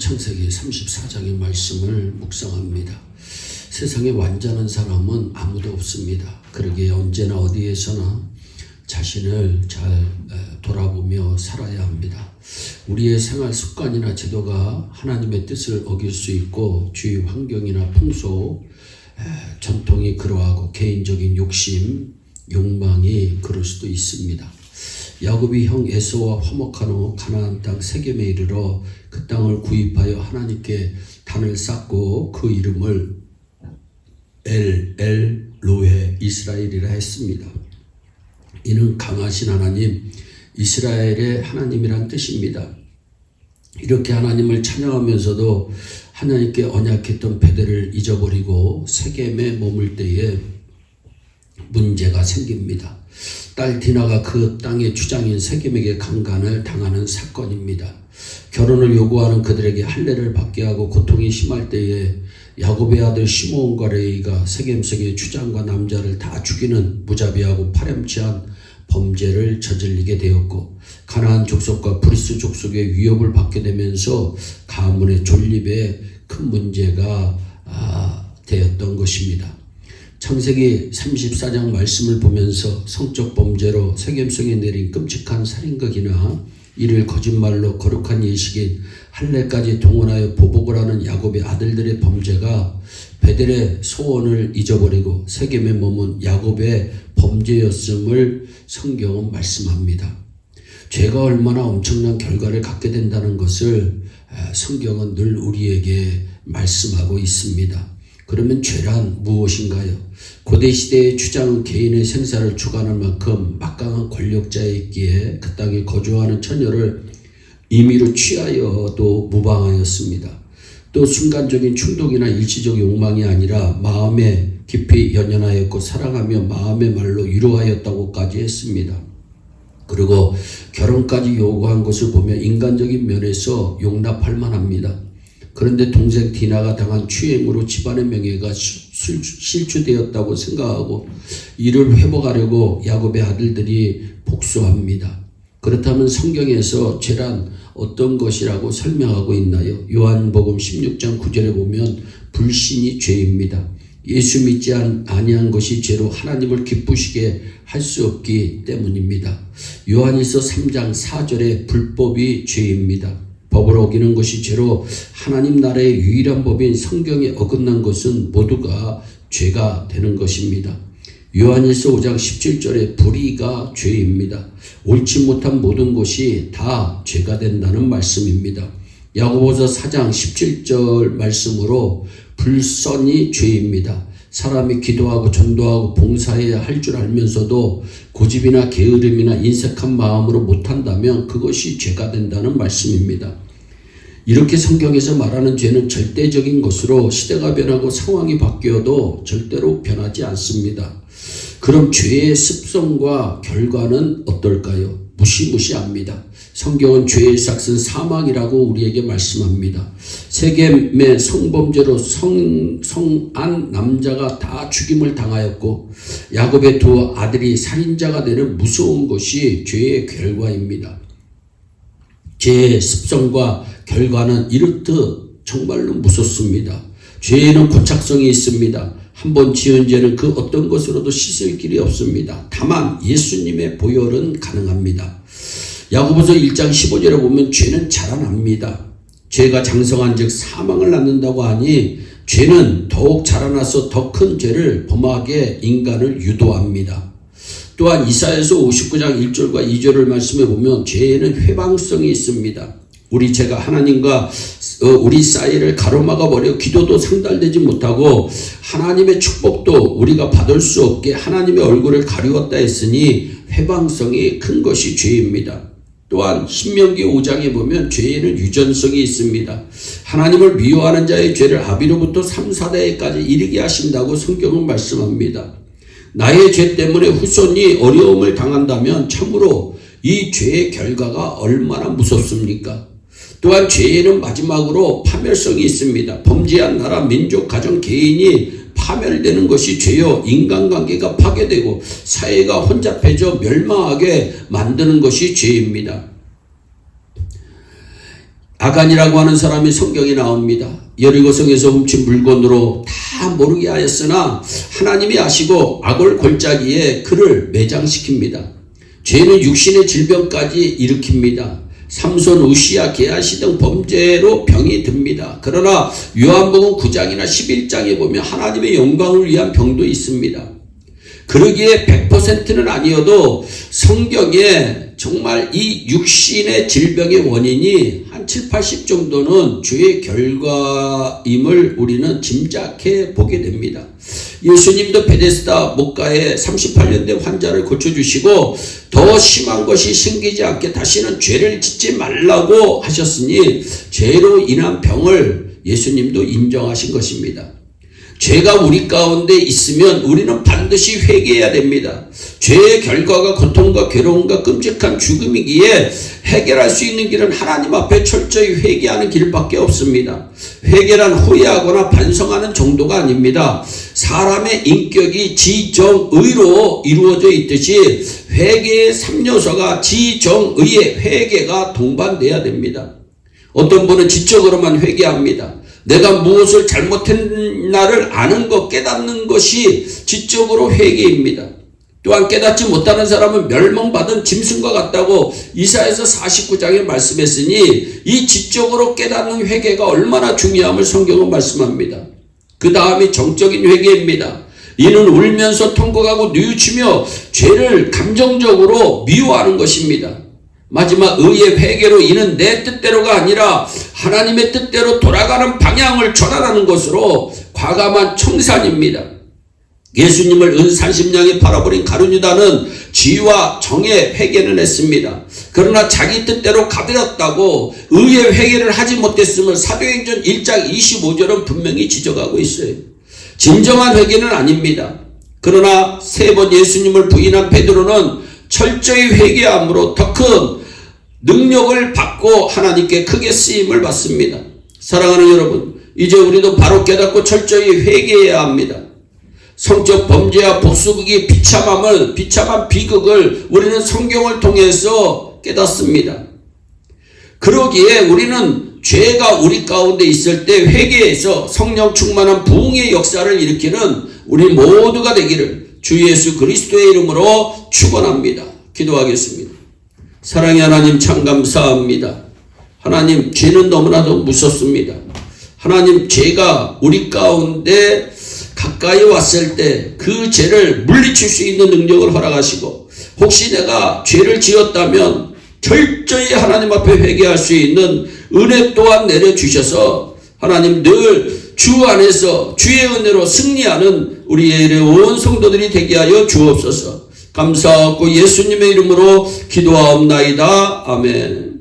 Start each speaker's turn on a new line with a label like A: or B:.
A: 창세기 34장의 말씀을 묵상합니다. 세상에 완전한 사람은 아무도 없습니다. 그러기에 언제나 어디에서나 자신을 잘 돌아보며 살아야 합니다. 우리의 생활 습관이나 제도가 하나님의 뜻을 어길 수 있고 주위 환경이나 풍속, 전통이 그러하고 개인적인 욕심, 욕망이 그럴 수도 있습니다. 야곱이 형 에서와 화목한 후 가나안 땅 세겜에 이르러 그 땅을 구입하여 하나님께 단을 쌓고 그 이름을 엘 로헤 이스라엘이라 했습니다. 이는 강하신 하나님, 이스라엘의 하나님이란 뜻입니다. 이렇게 하나님을 찬양하면서도 하나님께 언약했던 베델을 잊어버리고 세겜에 머물 때에 문제가 생깁니다. 딸 디나가 그 땅의 주장인 세겜에게 강간을 당하는 사건입니다. 결혼을 요구하는 그들에게 할례를 받게 하고 고통이 심할 때에 야곱의 아들 시므온과 레위가 세겜성의 주장과 남자를 다 죽이는 무자비하고 파렴치한 범죄를 저질리게 되었고 가나안 족속과 브리스 족속의 위협을 받게 되면서 가문의 존립에 큰 문제가 되었던 것입니다. 창세기 34장 말씀을 보면서 성적 범죄로 세겜성에 내린 끔찍한 살인극이나 이를 거짓말로 거룩한 예식인 할례까지 동원하여 보복을 하는 야곱의 아들들의 범죄가 베델의 소원을 잊어버리고 세겜에 머문 야곱의 범죄였음을 성경은 말씀합니다. 죄가 얼마나 엄청난 결과를 갖게 된다는 것을 성경은 늘 우리에게 말씀하고 있습니다. 그러면 죄란 무엇인가요? 고대시대의 주장은 개인의 생사를 주관할 만큼 막강한 권력자에 있기에 그 땅에 거주하는 처녀를 임의로 취하여도 무방하였습니다. 또 순간적인 충동이나 일시적 욕망이 아니라 마음에 깊이 연연하였고 사랑하며 마음의 말로 위로하였다고까지 했습니다. 그리고 결혼까지 요구한 것을 보면 인간적인 면에서 용납할 만합니다. 그런데 동생 디나가 당한 추행으로 집안의 명예가 실추되었다고 생각하고 이를 회복하려고 야곱의 아들들이 복수합니다. 그렇다면 성경에서 죄란 어떤 것이라고 설명하고 있나요? 요한복음 16장 9절에 보면 불신이 죄입니다. 예수 믿지 아니한 것이 죄로 하나님을 기쁘시게 할 수 없기 때문입니다. 요한일서 3장 4절에 불법이 죄입니다. 법을 어기는 것이 죄로 하나님 나라의 유일한 법인 성경에 어긋난 것은 모두가 죄가 되는 것입니다. 요한일서 5장 17절에 불의가 죄입니다. 옳지 못한 모든 것이 다 죄가 된다는 말씀입니다. 야고보서 4장 17절 말씀으로 불선이 죄입니다. 사람이 기도하고 전도하고 봉사해야 할 줄 알면서도 고집이나 게으름이나 인색한 마음으로 못한다면 그것이 죄가 된다는 말씀입니다. 이렇게 성경에서 말하는 죄는 절대적인 것으로 시대가 변하고 상황이 바뀌어도 절대로 변하지 않습니다. 그럼 죄의 습성과 결과는 어떨까요? 무시무시합니다. 성경은 죄의 삭은 사망이라고 우리에게 말씀합니다. 세겜의 성범죄로 성한 남자가 다 죽임을 당하였고 야곱의 두 아들이 살인자가 되는 무서운 것이 죄의 결과입니다. 죄의 습성과 결과는 이렇듯 정말로 무섭습니다. 죄에는 고착성이 있습니다. 한번 지은 죄는 그 어떤 것으로도 씻을 길이 없습니다. 다만 예수님의 보혈은 가능합니다. 야고보서 1장 15절에 보면 죄는 자라납니다. 죄가 장성한 즉 사망을 낳는다고 하니 죄는 더욱 자라나서 더 큰 죄를 범하게 인간을 유도합니다. 또한 이사야서 59장 1절과 2절을 말씀해 보면 죄에는 회방성이 있습니다. 우리 죄가 하나님과 우리 사이를 가로막아 버려 기도도 상달되지 못하고 하나님의 축복도 우리가 받을 수 없게 하나님의 얼굴을 가리웠다 했으니 회방성이 큰 것이 죄입니다. 또한 신명기 5장에 보면 죄에는 유전성이 있습니다. 하나님을 미워하는 자의 죄를 아비로부터 3, 4대까지 이르게 하신다고 성경은 말씀합니다. 나의 죄 때문에 후손이 어려움을 당한다면 참으로 이 죄의 결과가 얼마나 무섭습니까? 또한 죄에는 마지막으로 파멸성이 있습니다. 범죄한 나라, 민족, 가정, 개인이 파멸되는 것이 죄요. 인간관계가 파괴되고 사회가 혼잡해져 멸망하게 만드는 것이 죄입니다. 아간이라고 하는 사람이 성경에 나옵니다. 여리고성에서 훔친 물건으로 다 모르게 하였으나 하나님이 아시고 악을 골짜기에 그를 매장시킵니다. 죄는 육신의 질병까지 일으킵니다. 삼손, 우시야, 게하시 등 범죄로 병이 듭니다. 그러나 요한복음 9장이나 11장에 보면 하나님의 영광을 위한 병도 있습니다. 그러기에 100%는 아니어도 성경에 정말 이 육신의 질병의 원인이 한 7, 80 정도는 죄의 결과임을 우리는 짐작해 보게 됩니다. 예수님도 베데스다 목가에 38년 된 환자를 고쳐주시고 더 심한 것이 생기지 않게 다시는 죄를 짓지 말라고 하셨으니 죄로 인한 병을 예수님도 인정하신 것입니다. 죄가 우리 가운데 있으면 우리는 반드시 회개해야 됩니다. 죄의 결과가 고통과 괴로움과 끔찍한 죽음이기에 해결할 수 있는 길은 하나님 앞에 철저히 회개하는 길밖에 없습니다. 회개란 후회하거나 반성하는 정도가 아닙니다. 사람의 인격이 지정의로 이루어져 있듯이 회개의 3요소가 지정의의 회개가 동반돼야 됩니다. 어떤 분은 지적으로만 회개합니다. 내가 무엇을 잘못했나를 아는 것, 깨닫는 것이 지적으로 회개입니다. 또한 깨닫지 못하는 사람은 멸망받은 짐승과 같다고 이사야서 49장에 말씀했으니 이 지적으로 깨닫는 회개가 얼마나 중요함을 성경은 말씀합니다. 그 다음이 정적인 회개입니다. 이는 울면서 통곡하고 뉘우치며 죄를 감정적으로 미워하는 것입니다. 마지막 의의 회개로 이는 내 뜻대로가 아니라 하나님의 뜻대로 돌아가는 방향을 전환하는 것으로 과감한 청산입니다. 예수님을 은산심량에 팔아버린 가룟유다는 지와 정의 회개는 했습니다. 그러나 자기 뜻대로 가버렸다고 의의 회개를 하지 못했음을 사도행전 1장 25절은 분명히 지적하고 있어요. 진정한 회개는 아닙니다. 그러나 3번 예수님을 부인한 베드로는 철저히 회개함으로 더 큰 능력을 받고 하나님께 크게 쓰임을 받습니다. 사랑하는 여러분, 이제 우리도 바로 깨닫고 철저히 회개해야 합니다. 성적 범죄와 복수극이 비참한 비극을 우리는 성경을 통해서 깨닫습니다. 그러기에 우리는 죄가 우리 가운데 있을 때 회개해서 성령 충만한 부흥의 역사를 일으키는 우리 모두가 되기를 주 예수 그리스도의 이름으로 축원합니다. 기도하겠습니다. 사랑의 하나님 참 감사합니다. 하나님, 죄는 너무나도 무섭습니다. 하나님, 죄가 우리 가운데 가까이 왔을 때 그 죄를 물리칠 수 있는 능력을 허락하시고, 혹시 내가 죄를 지었다면 철저히 하나님 앞에 회개할 수 있는 은혜 또한 내려주셔서 하나님 늘 주 안에서 주의 은혜로 승리하는 우리의 온 성도들이 되게 하여 주옵소서. 감사하고 예수님의 이름으로 기도하옵나이다. 아멘.